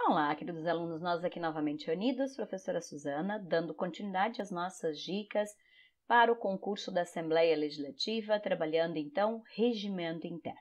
Olá, queridos alunos, nós aqui novamente unidos, professora Suzana, dando continuidade às nossas dicas para o concurso da Assembleia Legislativa, trabalhando então regimento interno.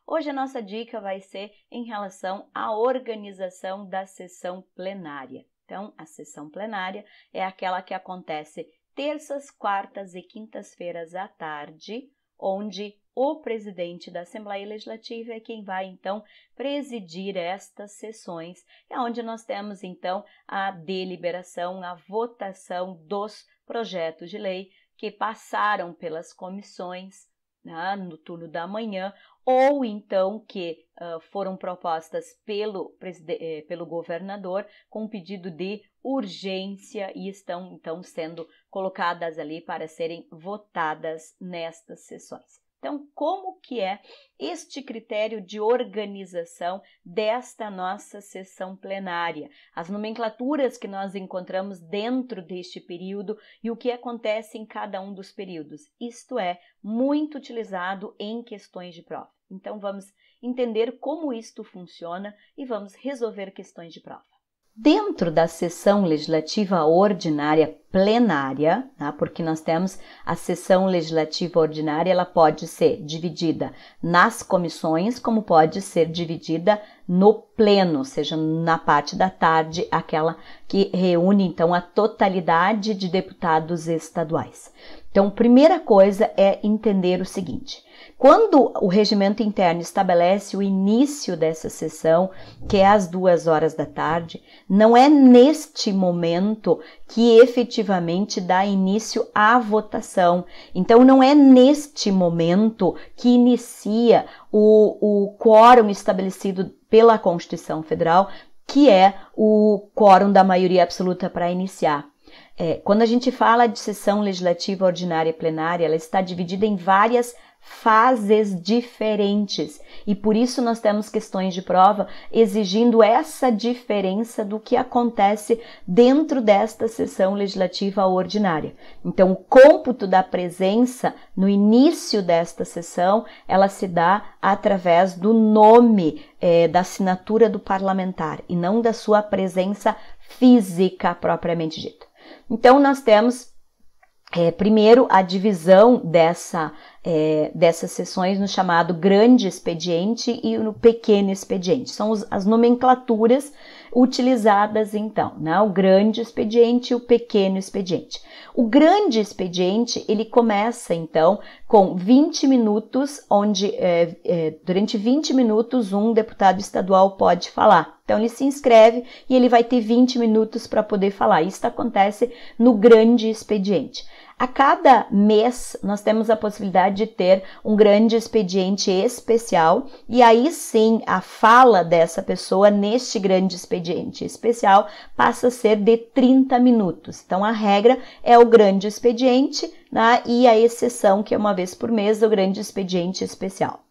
Hoje a nossa dica vai ser em relação à organização da sessão plenária. Então, a sessão plenária é aquela que acontece terças, quartas e quintas-feiras à tarde, onde o presidente da Assembleia Legislativa é quem vai, então, presidir estas sessões, é onde nós temos, então, a deliberação, a votação dos projetos de lei que passaram pelas comissões, né, no turno da manhã, ou então que foram propostas pelo governador com pedido de urgência e estão, então, sendo colocadas ali para serem votadas nestas sessões. Então, como que é este critério de organização desta nossa sessão plenária? As nomenclaturas que nós encontramos dentro deste período e o que acontece em cada um dos períodos. Isto é muito utilizado em questões de prova. Então, vamos entender como isto funciona e vamos resolver questões de prova. Dentro da sessão legislativa ordinária plenária, tá? Porque nós temos a sessão legislativa ordinária, ela pode ser dividida nas comissões, como pode ser dividida no pleno, ou seja, na parte da tarde, aquela que reúne, então, a totalidade de deputados estaduais. Então, primeira coisa é entender o seguinte: quando o regimento interno estabelece o início dessa sessão, que é às 2 horas da tarde, não é neste momento que efetivamente dá início à votação. Então, não é neste momento que inicia o quórum estabelecido pela Constituição Federal, que é o quórum da maioria absoluta para iniciar. Quando a gente fala de sessão legislativa ordinária e plenária, ela está dividida em várias fases diferentes e por isso nós temos questões de prova exigindo essa diferença do que acontece dentro desta sessão legislativa ordinária. Então, o cômputo da presença no início desta sessão, ela se dá através do nome da assinatura do parlamentar e não da sua presença física propriamente dita. Então, nós temos primeiro a divisão dessas sessões no chamado grande expediente e no pequeno expediente. São as nomenclaturas utilizadas então, né? O grande expediente e o pequeno expediente. O grande expediente, ele começa então com 20 minutos, onde durante 20 minutos um deputado estadual pode falar. Então, ele se inscreve e ele vai ter 20 minutos para poder falar. Isso acontece no grande expediente. A cada mês, nós temos a possibilidade de ter um grande expediente especial e aí sim, a fala dessa pessoa neste grande expediente especial passa a ser de 30 minutos. Então, a regra é o grande expediente, né, e a exceção, que é uma vez por mês, o grande expediente especial.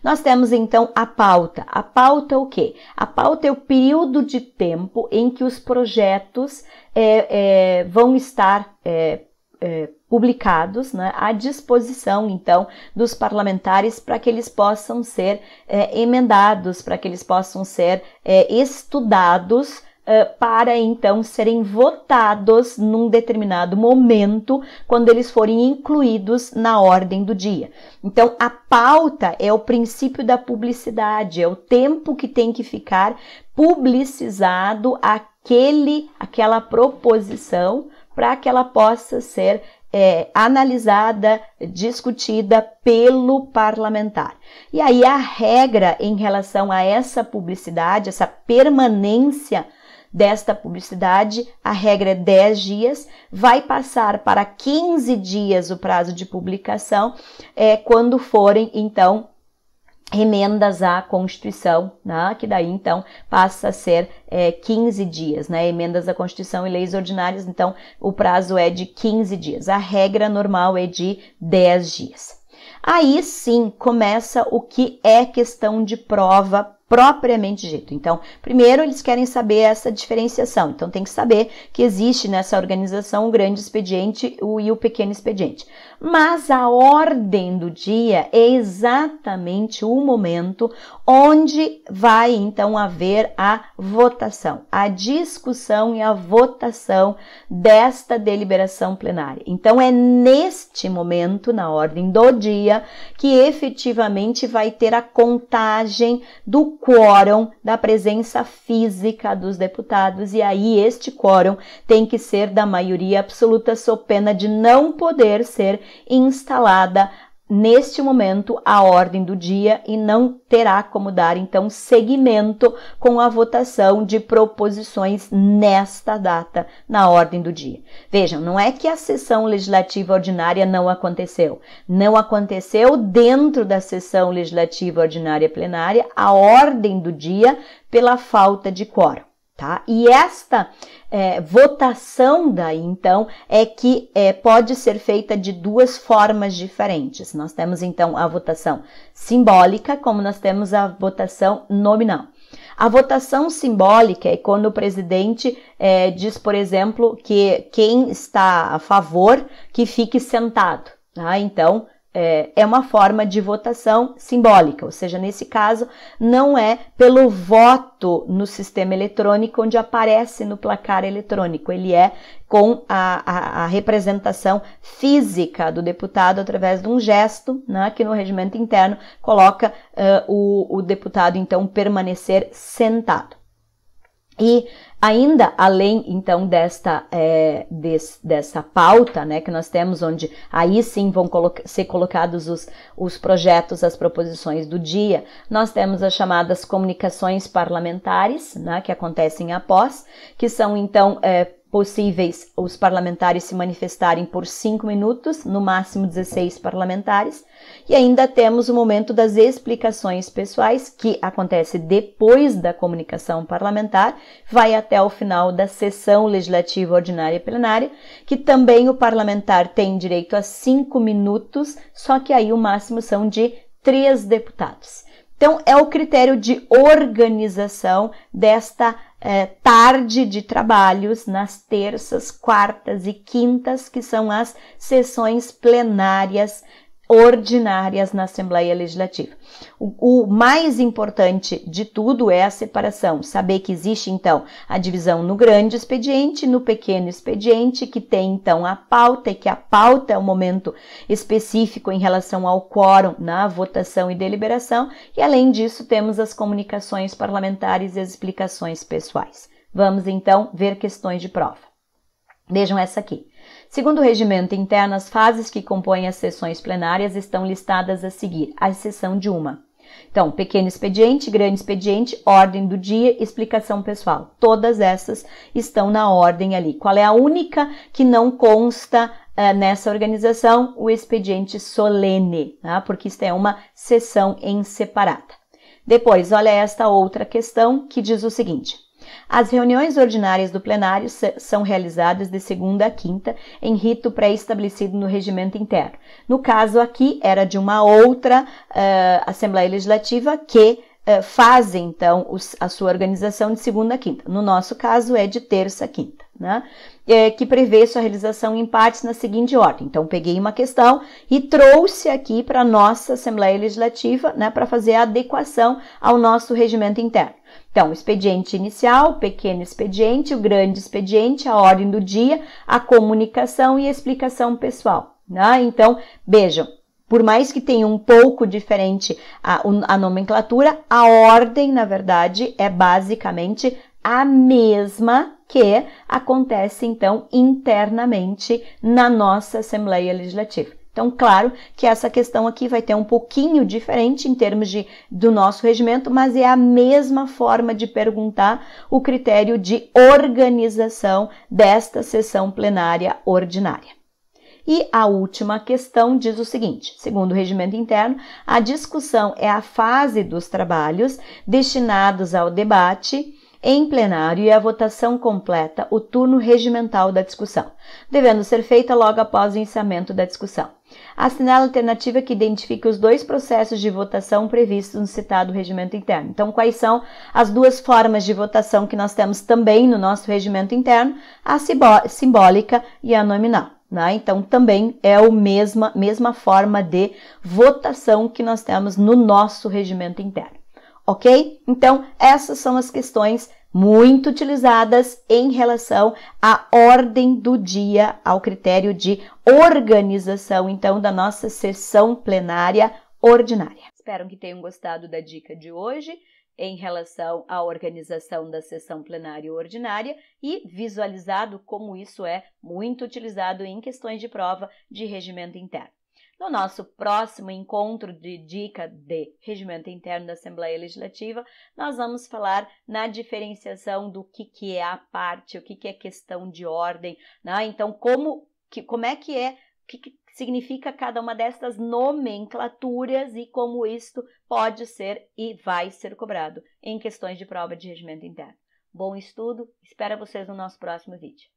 Nós temos então a pauta. A pauta é o quê? A pauta é o período de tempo em que os projetos vão estar publicados, né, à disposição, então, dos parlamentares para que eles possam ser emendados, para que eles possam ser estudados para, então, serem votados num determinado momento, quando eles forem incluídos na ordem do dia. Então, a pauta é o princípio da publicidade, é o tempo que tem que ficar publicizado aquela proposição para que ela possa ser analisada, discutida pelo parlamentar. E aí a regra em relação a essa publicidade, essa permanência desta publicidade, a regra é 10 dias, vai passar para 15 dias o prazo de publicação, quando forem, então, emendas à Constituição, né? Que daí, então, passa a ser 15 dias, né? Emendas à Constituição e leis ordinárias, então, o prazo é de 15 dias. A regra normal é de 10 dias. Aí, sim, começa o que é questão de prova propriamente dito. Então, primeiro eles querem saber essa diferenciação. Então, tem que saber que existe nessa organização o grande expediente e o pequeno expediente. Mas a ordem do dia é exatamente o momento onde vai então haver a votação, a discussão e a votação desta deliberação plenária. Então é neste momento, na ordem do dia, que efetivamente vai ter a contagem do quórum da presença física dos deputados, e aí este quórum tem que ser da maioria absoluta, sob pena de não poder ser instalada neste momento a ordem do dia e não terá como dar então seguimento com a votação de proposições nesta data na ordem do dia. Vejam, não é que a sessão legislativa ordinária não aconteceu dentro da sessão legislativa ordinária plenária a ordem do dia pela falta de quórum. Tá? E esta votação daí, então, é que pode ser feita de duas formas diferentes. Nós temos, então, a votação simbólica, como nós temos a votação nominal. A votação simbólica é quando o presidente diz, por exemplo, que quem está a favor que fique sentado. Tá? Então, é uma forma de votação simbólica, ou seja, nesse caso, não é pelo voto no sistema eletrônico onde aparece no placar eletrônico, ele é com a representação física do deputado através de um gesto, né, que no regimento interno coloca o deputado, então, permanecer sentado. E ainda além, então, dessa pauta, né, que nós temos, onde aí sim vão ser colocados os projetos, as proposições do dia, nós temos as chamadas comunicações parlamentares, né, que acontecem após, que são, então, possíveis os parlamentares se manifestarem por 5 minutos, no máximo 16 parlamentares, e ainda temos o momento das explicações pessoais, que acontece depois da comunicação parlamentar, vai até o final da sessão legislativa ordinária plenária, que também o parlamentar tem direito a 5 minutos, só que aí o máximo são de 3 deputados. Então, é o critério de organização desta tarde de trabalhos nas terças, quartas e quintas, que são as sessões plenárias ordinárias na Assembleia Legislativa. O mais importante de tudo é a separação, saber que existe então a divisão no grande expediente, no pequeno expediente, que tem então a pauta, e que a pauta é o momento específico em relação ao quórum na votação e deliberação, e além disso temos as comunicações parlamentares e as explicações pessoais. Vamos então ver questões de prova. Vejam essa aqui. Segundo o regimento interno, as fases que compõem as sessões plenárias estão listadas a seguir, à exceção de uma. Então, pequeno expediente, grande expediente, ordem do dia, explicação pessoal. Todas essas estão na ordem ali. Qual é a única que não consta nessa organização? O expediente solene, tá? Porque isso é uma sessão em separada. Depois, olha esta outra questão que diz o seguinte. As reuniões ordinárias do plenário são realizadas de segunda a quinta em rito pré-estabelecido no regimento interno. No caso aqui, era de uma outra Assembleia Legislativa que faz, então, a sua organização de segunda a quinta. No nosso caso, é de terça a quinta, né? Que prevê sua realização em partes na seguinte ordem. Então, peguei uma questão e trouxe aqui para a nossa Assembleia Legislativa, né, para fazer a adequação ao nosso regimento interno. Então, expediente inicial, pequeno expediente, o grande expediente, a ordem do dia, a comunicação e a explicação pessoal, né? Então, vejam, por mais que tenha um pouco diferente a nomenclatura, a ordem, na verdade, é basicamente a mesma que acontece, então, internamente na nossa Assembleia Legislativa. Então, claro que essa questão aqui vai ter um pouquinho diferente em termos do nosso regimento, mas é a mesma forma de perguntar o critério de organização desta sessão plenária ordinária. E a última questão diz o seguinte, segundo o regimento interno, a discussão é a fase dos trabalhos destinados ao debate em plenário e a votação completa o turno regimental da discussão, devendo ser feita logo após o encerramento da discussão. Assinala a alternativa que identifique os dois processos de votação previstos no citado regimento interno. Então, quais são as duas formas de votação que nós temos também no nosso regimento interno? A simbólica e a nominal. Né? Então, também é a mesma forma de votação que nós temos no nosso regimento interno. ok? Então, essas são as questões muito utilizadas em relação à ordem do dia, ao critério de organização, então, da nossa sessão plenária ordinária. Espero que tenham gostado da dica de hoje em relação à organização da sessão plenária ordinária e visualizado como isso é muito utilizado em questões de prova de regimento interno. No nosso próximo encontro de dica de regimento interno da Assembleia Legislativa, nós vamos falar na diferenciação do que é a parte, o que é questão de ordem, né? Então, como é que é, o que significa cada uma dessas nomenclaturas e como isto pode ser e vai ser cobrado em questões de prova de regimento interno. Bom estudo, espero vocês no nosso próximo vídeo.